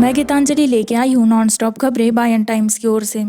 मैं गीतांजलि लेके आई हूँ नॉन स्टॉप खबरें बायन टाइम्स की ओर से।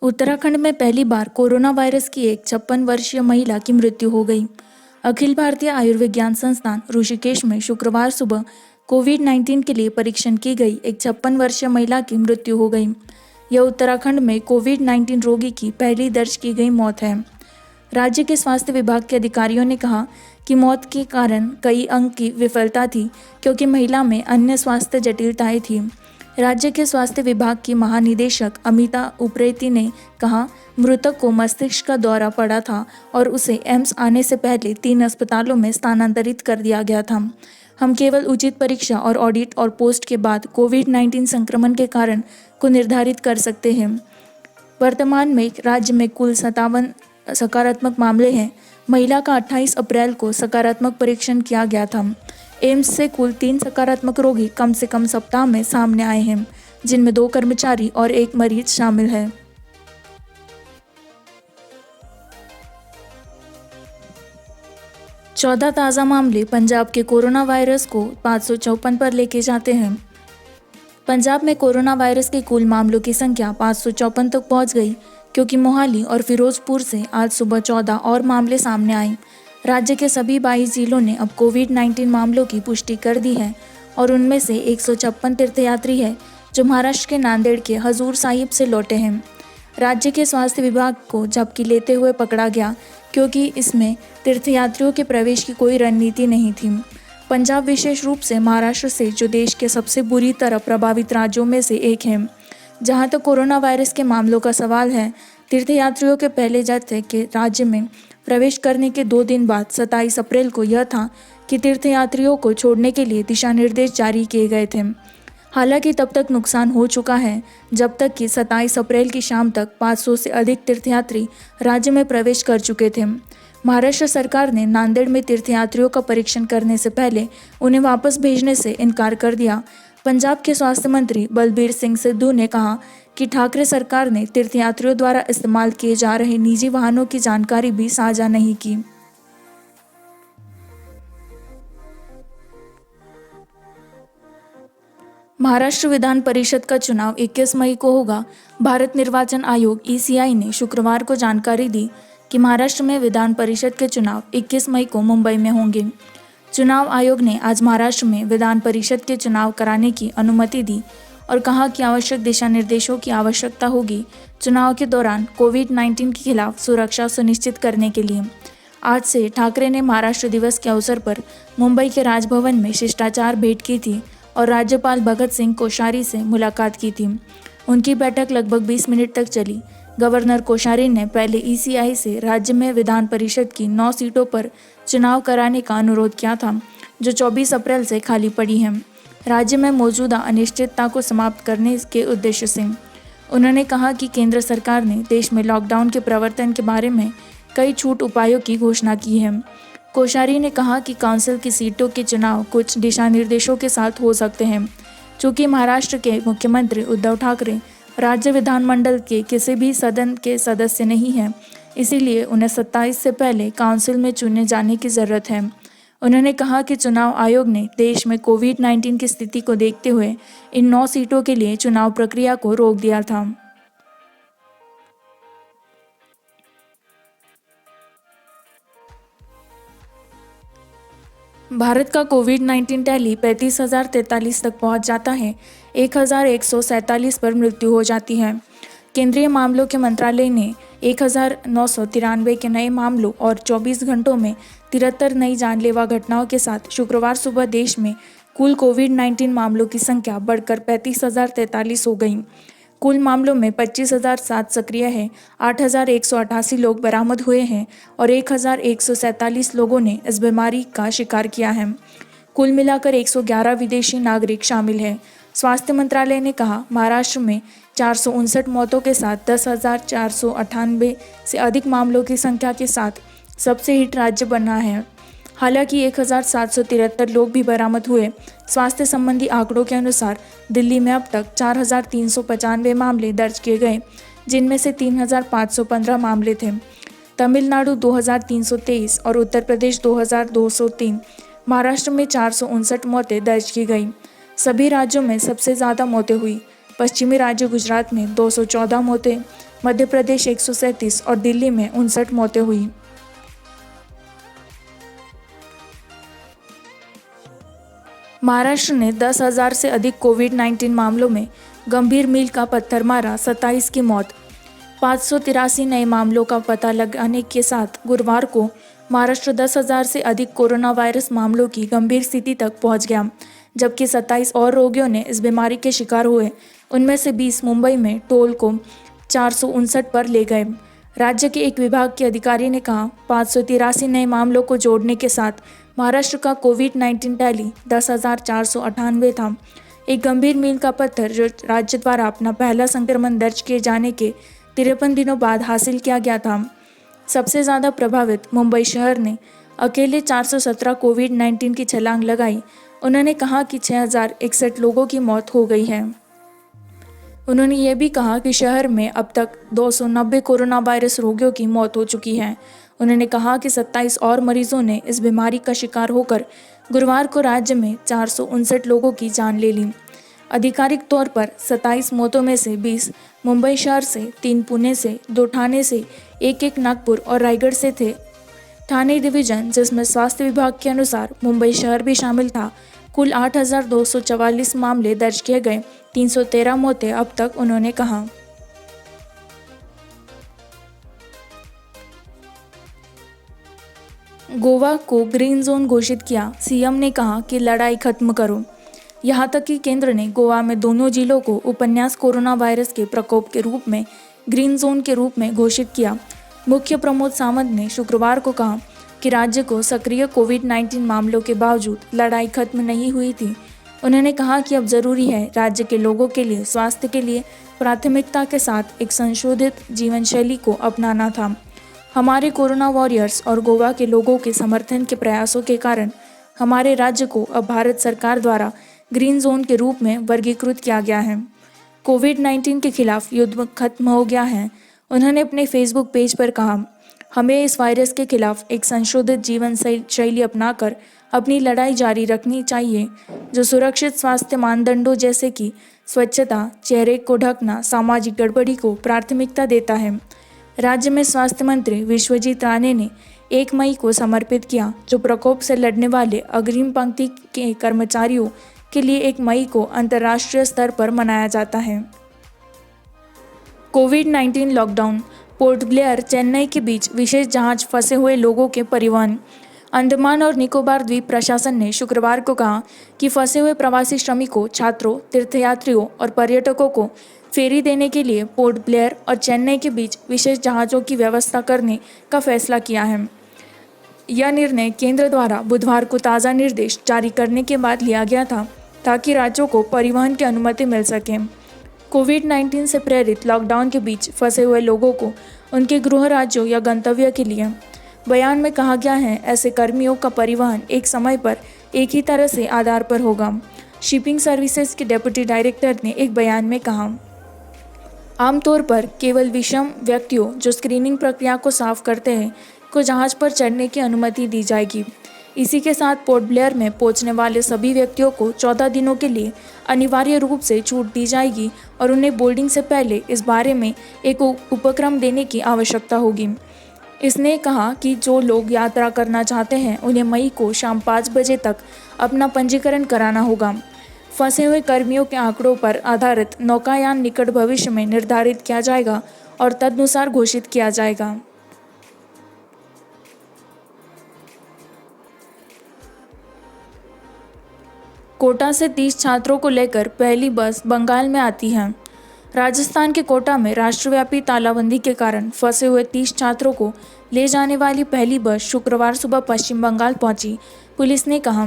उत्तराखंड में पहली बार कोरोना वायरस की एक 56 वर्षीय महिला की मृत्यु हो गई। अखिल भारतीय आयुर्विज्ञान संस्थान ऋषिकेश में शुक्रवार सुबह कोविड-19 के लिए परीक्षण की गई एक 56 वर्षीय महिला की मृत्यु हो गई। यह उत्तराखंड में कोविड-19 रोगी की पहली दर्ज की गई मौत है। राज्य के स्वास्थ्य विभाग के अधिकारियों ने कहा कि मौत के कारण कई अंग की विफलता थी, क्योंकि महिला में अन्य स्वास्थ्य जटिलताएं थी। राज्य के स्वास्थ्य विभाग की महानिदेशक अमिता उप्रेती ने कहा, मृतक को मस्तिष्क का दौरा पड़ा था और उसे एम्स आने से पहले 3 अस्पतालों में स्थानांतरित कर दिया गया था। हम केवल उचित परीक्षा और ऑडिट और पोस्ट के बाद कोविड-19 संक्रमण के कारण को निर्धारित कर सकते हैं। वर्तमान में राज्य में कुल 57 सकारात्मक मामले हैं। महिला का 28 अप्रैल को सकारात्मक परीक्षण किया गया था। एम्स से कुल 3 सकारात्मक रोगी कम से कम सप्ताह में सामने आए हैं, जिनमें 2 कर्मचारी और 1 मरीज शामिल है। चौदह ताज़ा मामले पंजाब के कोरोना वायरस को 554 पर लेके जाते हैं। पंजाब में कोरोना वायरस के कुल मामलों की संख्या 554 तक पहुंच गई, क्योंकि मोहाली और फिरोजपुर से आज सुबह 14 और मामले सामने आए। राज्य के सभी 22 जिलों ने अब कोविड-19 मामलों की पुष्टि कर दी है और उनमें से 156 तीर्थयात्री है जो महाराष्ट्र के नांदेड़ के हजूर साहिब से लौटे हैं। राज्य के स्वास्थ्य विभाग को झपकी लेते हुए पकड़ा गया, क्योंकि इसमें तीर्थयात्रियों के प्रवेश की कोई रणनीति नहीं थी। पंजाब विशेष रूप से महाराष्ट्र से, जो देश के सबसे बुरी तरह प्रभावित राज्यों में से एक है। जहां तक कोरोना वायरस के मामलों का सवाल है, तीर्थयात्रियों के पहले जत्थे के राज्य में प्रवेश करने के 2 दिन बाद 27 अप्रैल को यह था कि तीर्थयात्रियों को छोड़ने के लिए दिशा निर्देश जारी किए गए थे। हालांकि तब तक नुकसान हो चुका है, जब तक कि 27 अप्रैल की शाम तक 500 से अधिक तीर्थयात्री राज्य में प्रवेश कर चुके थे। महाराष्ट्र सरकार ने नांदेड़ में तीर्थयात्रियों का परीक्षण करने से पहले उन्हें वापस भेजने से इनकार कर दिया। पंजाब के स्वास्थ्य मंत्री बलबीर सिंह सिद्धू ने कहा कि ठाकरे सरकार ने तीर्थयात्रियों द्वारा इस्तेमाल किए जा रहे निजी वाहनों की जानकारी भी साझा नहीं की। महाराष्ट्र विधान परिषद का चुनाव 21 मई को होगा। भारत निर्वाचन आयोग (ECI) ने शुक्रवार को जानकारी दी कि महाराष्ट्र में विधान परिषद के चुनाव 21 मई को मुंबई में होंगे। चुनाव आयोग ने आज महाराष्ट्र में विधान परिषद के चुनाव कराने की अनुमति दी और कहा कि आवश्यक दिशा निर्देशों की आवश्यकता होगी चुनाव के दौरान कोविड-19 के खिलाफ सुरक्षा सुनिश्चित करने के लिए। आज से ठाकरे ने महाराष्ट्र दिवस के अवसर पर मुंबई के राजभवन में शिष्टाचार भेंट की थी और राज्यपाल भगत सिंह कोश्यारी से मुलाकात की थी। उनकी बैठक लगभग 20 मिनट तक चली। गवर्नर कोश्यारी ने पहले ECI से राज्य में विधान परिषद की 9 सीटों पर चुनाव कराने का अनुरोध किया था, जो 24 अप्रैल से खाली पड़ी हैं। राज्य में मौजूदा अनिश्चितता को समाप्त करने के उद्देश्य से उन्होंने कहा कि केंद्र सरकार ने देश में लॉकडाउन के प्रवर्तन के बारे में कई छूट उपायों की घोषणा की है। कोश्यारी ने कहा कि काउंसिल की सीटों के चुनाव कुछ दिशा निर्देशों के साथ हो सकते हैं। चूँकि महाराष्ट्र के मुख्यमंत्री उद्धव ठाकरे राज्य विधानमंडल के किसी भी सदन के सदस्य नहीं हैं, इसीलिए उन्हें 27 से पहले काउंसिल में चुने जाने की ज़रूरत है। उन्होंने कहा कि चुनाव आयोग ने देश में कोविड-19 की स्थिति को देखते हुए इन 9 सीटों के लिए चुनाव प्रक्रिया को रोक दिया था। भारत का कोविड-19 टैली 35,043 तक पहुंच जाता है। 1,147 पर मृत्यु हो जाती है। केंद्रीय मामलों के मंत्रालय ने 1,993 के नए मामलों और 24 घंटों में 73 नई जानलेवा घटनाओं के साथ शुक्रवार सुबह देश में कुल कोविड-19 मामलों की संख्या बढ़कर 35,043 हो गई। कुल मामलों में 25,007 सक्रिय हैं, 8,188 लोग बरामद हुए हैं और 1,147 लोगों ने इस बीमारी का शिकार किया है। कुल मिलाकर 111 विदेशी नागरिक शामिल हैं। स्वास्थ्य मंत्रालय ने कहा, महाराष्ट्र में 459 मौतों के साथ 10,498 से अधिक मामलों की संख्या के साथ सबसे हिट राज्य बना है। हालांकि 1,773 लोग भी बरामद हुए। स्वास्थ्य संबंधी आंकड़ों के अनुसार दिल्ली में अब तक 4,395 मामले दर्ज किए गए, जिनमें से 3,515 मामले थे। तमिलनाडु 2,323 और उत्तर प्रदेश 2,203। महाराष्ट्र में 459 मौतें दर्ज की गई। सभी राज्यों में सबसे ज़्यादा मौतें हुई। पश्चिमी राज्य गुजरात में 214 मौतें, मध्य प्रदेश 137 और दिल्ली में 59 मौतें हुई। महाराष्ट्र ने 10,000 से अधिक कोविड-19 मामलों में गंभीर मील का पत्थर मारा, 27 की मौत। 583 नए मामलों का पता लगाने के साथ गुरुवार को महाराष्ट्र 10,000 से अधिक कोरोना वायरस मामलों की गंभीर स्थिति तक पहुंच गया, जबकि 27 और रोगियों ने इस बीमारी के शिकार हुए। उनमें से 20 मुंबई में टोल को 459 पर ले गए। राज्य के एक विभाग के अधिकारी ने कहा, 583 नए मामलों को जोड़ने के साथ महाराष्ट्र का कोविड-19 टैली 10,498 था, एक गंभीर मील का पत्थर जो राज्य द्वारा अपना पहला संक्रमण दर्ज किए जाने के 53 दिनों बाद हासिल किया गया था। सबसे ज़्यादा प्रभावित मुंबई शहर ने अकेले 417 कोविड-19 की छलांग लगाई। उन्होंने कहा कि 6,061 लोगों की मौत हो गई है। उन्होंने ये भी कहा कि शहर में अब तक 290 कोरोना वायरस रोगियों की मौत हो चुकी है। उन्होंने कहा कि 27 और मरीजों ने इस बीमारी का शिकार होकर गुरुवार को राज्य में 459 लोगों की जान ले ली। आधिकारिक तौर पर 27 मौतों में से 20 मुंबई शहर से, 3 पुणे से, 2 ठाणे से, 1 नागपुर और रायगढ़ से थे। ठाणे डिवीजन, जिसमें स्वास्थ्य विभाग के अनुसार मुंबई शहर भी शामिल था, कुल 8,244 मामले दर्ज किए गए, 313 मौतें अब तक, उन्होंने कहा। गोवा को ग्रीन जोन घोषित किया, सीएम ने कहा कि लड़ाई खत्म करो। यहां तक कि केंद्र ने गोवा में दोनों जिलों को उपन्यास कोरोना वायरस के प्रकोप के रूप में ग्रीन जोन के रूप में घोषित किया। मुख्य प्रमोद सावंत ने शुक्रवार को कहा कि राज्य को सक्रिय कोविड-19 मामलों के बावजूद लड़ाई खत्म नहीं हुई थी। उन्होंने कहा कि अब जरूरी है राज्य के लोगों के लिए स्वास्थ्य के लिए प्राथमिकता के साथ एक संशोधित जीवन शैली को अपनाना था। हमारे कोरोना वॉरियर्स और गोवा के लोगों के समर्थन के प्रयासों के कारण हमारे राज्य को अब भारत सरकार द्वारा ग्रीन जोन के रूप में वर्गीकृत किया गया है। कोविड-19 के खिलाफ युद्ध खत्म हो गया है। उन्होंने अपने फेसबुक पेज पर कहा, हमें इस वायरस के खिलाफ एक संशोधित जीवन शैली अपनाकर अपनी लड़ाई जारी रखनी चाहिए, जो सुरक्षित स्वास्थ्य मानदंडों जैसे कि स्वच्छता, चेहरे को ढकना, सामाजिक गड़बड़ी को प्राथमिकता देता है। राज्य में स्वास्थ्य मंत्री विश्वजीत राणे ने 1 मई को समर्पित किया, जो प्रकोप से लड़ने वाले अग्रिम पंक्ति के कर्मचारियों के लिए 1 मई को अंतर्राष्ट्रीय स्तर पर मनाया जाता है। कोविड-19 लॉकडाउन, पोर्ट ब्लेयर, चेन्नई के बीच विशेष जहाज, फंसे हुए लोगों के परिवहन। अंडमान और निकोबार द्वीप प्रशासन ने शुक्रवार को कहा कि फंसे हुए प्रवासी श्रमिकों, छात्रों, तीर्थयात्रियों और पर्यटकों को फेरी देने के लिए पोर्ट ब्लेयर और चेन्नई के बीच विशेष जहाज़ों की व्यवस्था करने का फैसला किया है। यह निर्णय केंद्र द्वारा बुधवार को ताज़ा निर्देश जारी करने के बाद लिया गया था, ताकि राज्यों को परिवहन की अनुमति मिल सके। कोविड-19 से प्रेरित लॉकडाउन के बीच फंसे हुए लोगों को उनके गृह राज्यों या गंतव्य के लिए, बयान में कहा गया है, ऐसे कर्मियों का परिवहन एक समय पर एक ही तरह से आधार पर होगा। शिपिंग सर्विसेज के डेप्यूटी डायरेक्टर ने एक बयान में कहा, आमतौर पर केवल विषम व्यक्तियों जो स्क्रीनिंग प्रक्रिया को साफ करते हैं को जहाज पर चढ़ने की अनुमति दी जाएगी। इसी के साथ पोर्ट ब्लेयर में पहुंचने वाले सभी व्यक्तियों को 14 दिनों के लिए अनिवार्य रूप से छूट दी जाएगी और उन्हें बोर्डिंग से पहले इस बारे में एक उपक्रम देने की आवश्यकता होगी। इसने कहा कि जो लोग यात्रा करना चाहते हैं उन्हें मई को शाम 5 बजे तक अपना पंजीकरण कराना होगा। फंसे हुए कर्मियों के आंकड़ों पर आधारित नौकायान निकट भविष्य में निर्धारित किया जाएगा और तदनुसार घोषित किया जाएगा। कोटा से 30 छात्रों को लेकर पहली बस बंगाल में आती है। राजस्थान के कोटा में राष्ट्रव्यापी तालाबंदी के कारण फंसे हुए 30 छात्रों को ले जाने वाली पहली बस शुक्रवार सुबह पश्चिम बंगाल पहुंची। पुलिस ने कहा,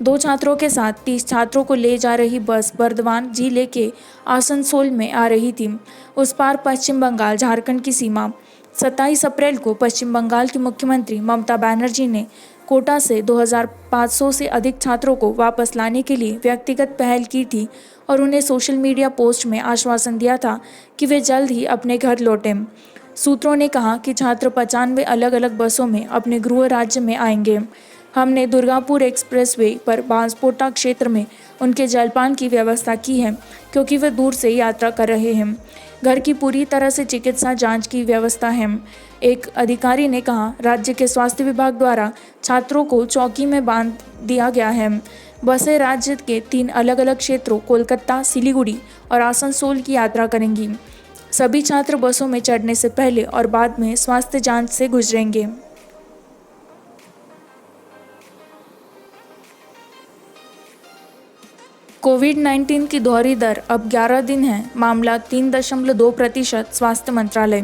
2 छात्रों के साथ 30 छात्रों को ले जा रही बस बर्दवान जिले के आसनसोल में आ रही थी। उस पार पश्चिम बंगाल झारखंड की सीमा। 27 अप्रैल को पश्चिम बंगाल की मुख्यमंत्री ममता बनर्जी ने कोटा से 2,500 से अधिक छात्रों को वापस लाने के लिए व्यक्तिगत पहल की थी और उन्हें सोशल मीडिया पोस्ट में आश्वासन दिया था कि वे जल्द ही अपने घर लौटें। सूत्रों ने कहा कि छात्र 95 अलग अलग बसों में अपने गृह राज्य में आएंगे। हमने दुर्गापुर एक्सप्रेसवे पर बांसपोटा क्षेत्र में उनके जलपान की व्यवस्था की है क्योंकि वे दूर से यात्रा कर रहे हैं। घर की पूरी तरह से चिकित्सा जांच की व्यवस्था है। एक अधिकारी ने कहा, राज्य के स्वास्थ्य विभाग द्वारा छात्रों को चौकी में बांध दिया गया है। बसें राज्य के 3 अलग अलग क्षेत्रों कोलकाता, सिलीगुड़ी और आसनसोल की यात्रा करेंगी। सभी छात्र बसों में चढ़ने से पहले और बाद में स्वास्थ्य जांच से गुजरेंगे। कोविड-19 की दोहरी दर अब 11 दिन है, मामला 3.2%। स्वास्थ्य मंत्रालय।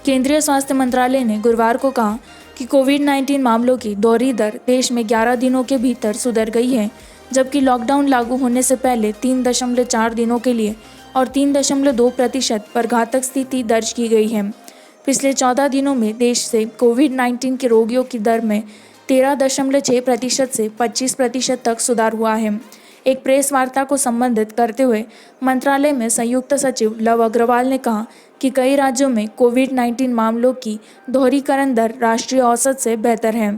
केंद्रीय स्वास्थ्य मंत्रालय ने गुरुवार को कहा कि कोविड-19 मामलों की दोहरी दर देश में 11 दिनों के भीतर सुधर गई है, जबकि लॉकडाउन लागू होने से पहले 3.4 दिनों के लिए और 3.2% पर घातक स्थिति दर्ज की गई है। पिछले 14 दिनों में देश से कोविड-19 के रोगियों की दर में 13.6% से 25% तक सुधार हुआ है। एक प्रेस वार्ता को संबोधित करते हुए मंत्रालय में संयुक्त सचिव लव अग्रवाल ने कहा कि कई राज्यों में कोविड-19 मामलों की दोहरीकरण दर राष्ट्रीय औसत से बेहतर है।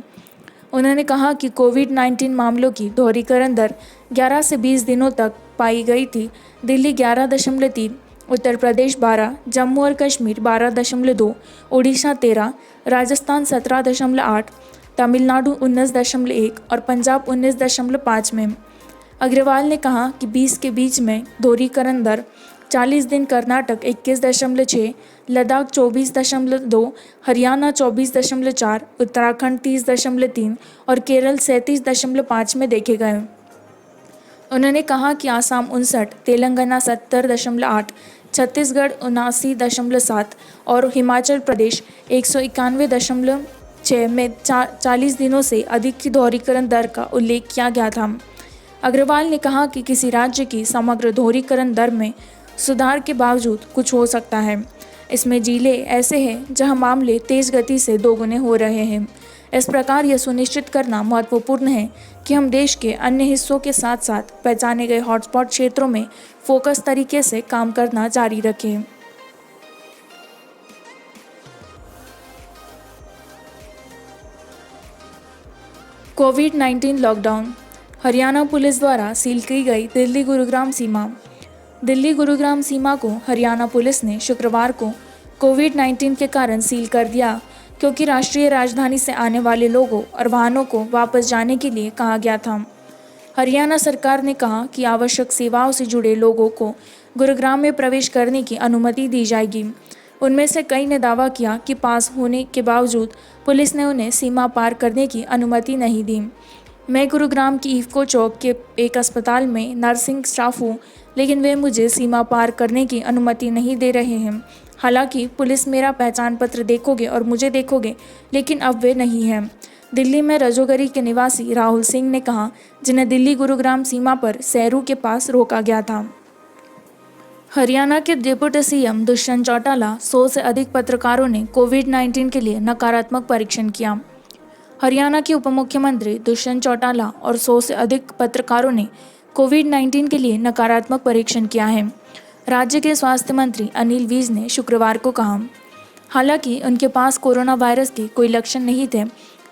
उन्होंने कहा कि कोविड-19 मामलों की दोहरीकरण दर 11 से 20 दिनों तक पाई गई थी। दिल्ली 11.3, उत्तर प्रदेश 12, जम्मू और कश्मीर 12.2, उड़ीसा 13, राजस्थान 17.8, तमिलनाडु 19.1 और पंजाब 19.5 में। अग्रवाल ने कहा कि 20 के बीच में दोहरीकरण दर 40 दिन कर्नाटक 21.6, लद्दाख 24.2, हरियाणा 24.4, उत्तराखंड 30.3 और केरल 37.5 में देखे गए। उन्होंने कहा कि आसाम 59, तेलंगाना 70.8, छत्तीसगढ़ 79.7 और हिमाचल प्रदेश 191.6 में 40 दिनों से अधिक की दोहरीकरण दर का उल्लेख किया गया था। अग्रवाल ने कहा कि किसी राज्य की समग्र दोहरीकरण दर में सुधार के बावजूद कुछ हो सकता है। इसमें जिले ऐसे हैं जहां मामले तेज गति से दोगुने हो रहे हैं। इस प्रकार यह सुनिश्चित करना महत्वपूर्ण है कि हम देश के अन्य हिस्सों के साथ साथ पहचाने गए हॉटस्पॉट क्षेत्रों में फोकस तरीके से काम करना जारी रखें। कोविड-19 लॉकडाउन। हरियाणा पुलिस द्वारा सील की गई दिल्ली गुरुग्राम सीमा। दिल्ली गुरुग्राम सीमा को हरियाणा पुलिस ने शुक्रवार को कोविड-19 के कारण सील कर दिया क्योंकि राष्ट्रीय राजधानी से आने वाले लोगों और वाहनों को वापस जाने के लिए कहा गया था। हरियाणा सरकार ने कहा कि आवश्यक सेवाओं से जुड़े लोगों को गुरुग्राम में प्रवेश करने की अनुमति दी जाएगी। उनमें से कई ने दावा किया कि पास होने के बावजूद पुलिस ने उन्हें सीमा पार करने की अनुमति नहीं दी। मैं गुरुग्राम की इफ्को चौक के एक अस्पताल में नर्सिंग स्टाफ हूँ, लेकिन वे मुझे सीमा पार करने की अनुमति नहीं दे रहे हैं। हालांकि पुलिस मेरा पहचान पत्र देखोगे और मुझे देखोगे, लेकिन अब वे नहीं हैं। दिल्ली में रजोगरी के निवासी राहुल सिंह ने कहा, जिन्हें दिल्ली गुरुग्राम सीमा पर सैरू के पास रोका गया था। हरियाणा के डिप्टी सीएम दुष्यंत चौटाला 100 से अधिक पत्रकारों ने कोविड-19 के लिए नकारात्मक परीक्षण किया। हरियाणा के उप मुख्यमंत्री दुष्यंत चौटाला और 100 से अधिक पत्रकारों ने कोविड-19 के लिए नकारात्मक परीक्षण किया है, राज्य के स्वास्थ्य मंत्री अनिल विज ने शुक्रवार को कहा। हालांकि उनके पास कोरोना वायरस के कोई लक्षण नहीं थे।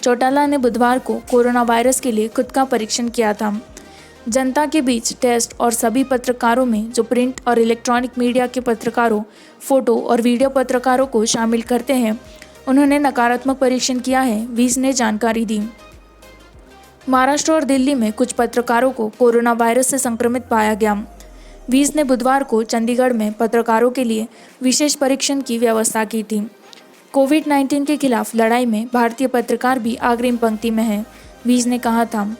चौटाला ने बुधवार को कोरोना वायरस के लिए खुद का परीक्षण किया था। जनता के बीच टेस्ट और सभी पत्रकारों में जो प्रिंट और इलेक्ट्रॉनिक मीडिया के पत्रकारों, फोटो और वीडियो पत्रकारों को शामिल करते हैं, उन्होंने नकारात्मक परीक्षण किया है, विज ने जानकारी दी। महाराष्ट्र और दिल्ली में कुछ पत्रकारों को कोरोना वायरस से संक्रमित पाया गया। विज ने बुधवार को चंडीगढ़ में पत्रकारों के लिए विशेष परीक्षण की व्यवस्था की थी। कोविड-19 के खिलाफ लड़ाई में भारतीय पत्रकार भी अग्रिम पंक्ति में हैं, विज ने कहा था।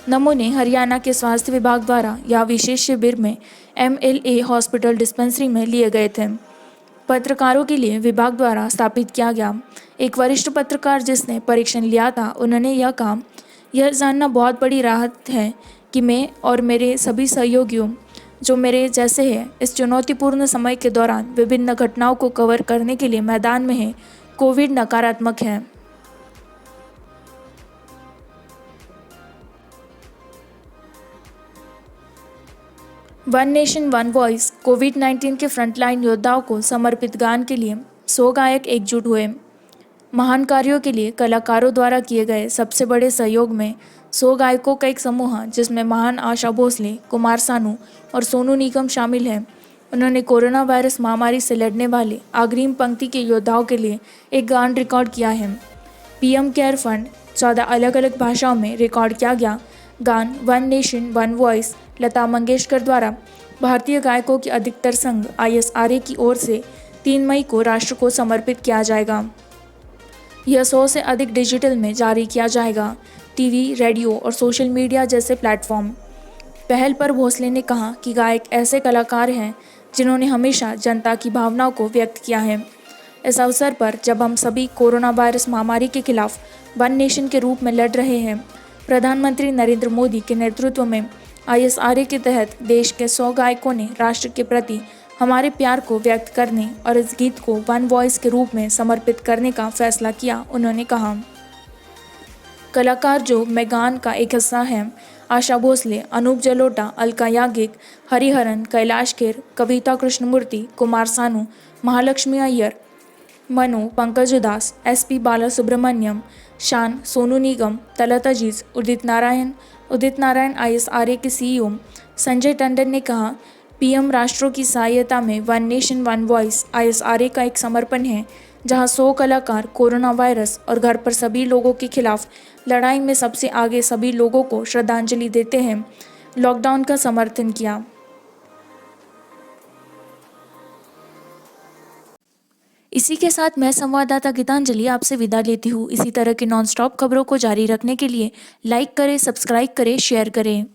नमूने हरियाणा के स्वास्थ्य विभाग द्वारा या विशेष शिविर में MLA हॉस्पिटल डिस्पेंसरी में लिए गए थे। पत्रकारों के लिए विभाग द्वारा स्थापित किया गया एक वरिष्ठ पत्रकार जिसने परीक्षण लिया था, उन्होंने यह कहा, यह जानना बहुत बड़ी राहत है कि मैं और मेरे सभी सहयोगियों जो मेरे जैसे हैं इस चुनौतीपूर्ण समय के दौरान विभिन्न घटनाओं को कवर करने के लिए मैदान में हैं। कोविड नकारात्मक है। वन नेशन वन वॉइस कोविड-19 के फ्रंटलाइन योद्धाओं को समर्पित गान के लिए 100 गायक एकजुट हुए। महान कार्यों के लिए कलाकारों द्वारा किए गए सबसे बड़े सहयोग में 100 गायकों का एक समूह जिसमें महान आशा भोसले, कुमार सानू और सोनू निगम शामिल हैं। उन्होंने कोरोना वायरस महामारी से लड़ने वाले अग्रिम पंक्ति के योद्धाओं के लिए एक गान रिकॉर्ड किया है। पीएम केयर फंड 14 अलग अलग भाषाओं में रिकॉर्ड किया गया गान one nation one voice Lata Mangeshkar द्वारा भारतीय गायकों की अधिकतर संघ ISRA की ओर से 3 मई को राष्ट्र को समर्पित किया जाएगा। यह 100 से अधिक डिजिटल में जारी किया जाएगा, टीवी, रेडियो और सोशल मीडिया जैसे प्लेटफॉर्म। पहल पर भोसले ने कहा कि गायक ऐसे कलाकार हैं जिन्होंने हमेशा जनता की भावनाओं को व्यक्त किया है। इस अवसर पर जब हम सभी कोरोना वायरस महामारी के खिलाफ वन नेशन के रूप में लड़ रहे हैं, प्रधानमंत्री नरेंद्र मोदी के नेतृत्व में ISRA के तहत देश के 100 गायकों ने राष्ट्र के प्रति हमारे प्यार को व्यक्त करने और इस गीत को वन वॉइस के रूप में समर्पित करने का फैसला किया। उन्होंने कहा, कलाकार जो मैगान का एक हिस्सा हैं, आशा भोसले, अनूप जलोटा, अलका याग्निक, हरिहरन, कैलाश खेर, कविता कृष्णमूर्ति, कुमार सानू, महालक्ष्मी अय्यर, मनु, पंकज उदास, SP बालासुब्रमण्यम, शान, सोनू निगम, तलत अजीज, उदित नारायण ISRA के CEO संजय टंडन ने कहा, PM राष्ट्रों की सहायता में one nation one voice ISRA का एक समर्पण है जहां 100 कलाकार कोरोना वायरस और घर पर सभी लोगों के खिलाफ लड़ाई में सबसे आगे सभी लोगों को श्रद्धांजलि देते हैं, लॉकडाउन का समर्थन किया। इसी के साथ मैं संवाददाता गीतांजलि आपसे विदा लेती हूँ। इसी तरह की नॉनस्टॉप खबरों को जारी रखने के लिए लाइक करें, सब्सक्राइब करें, शेयर करें।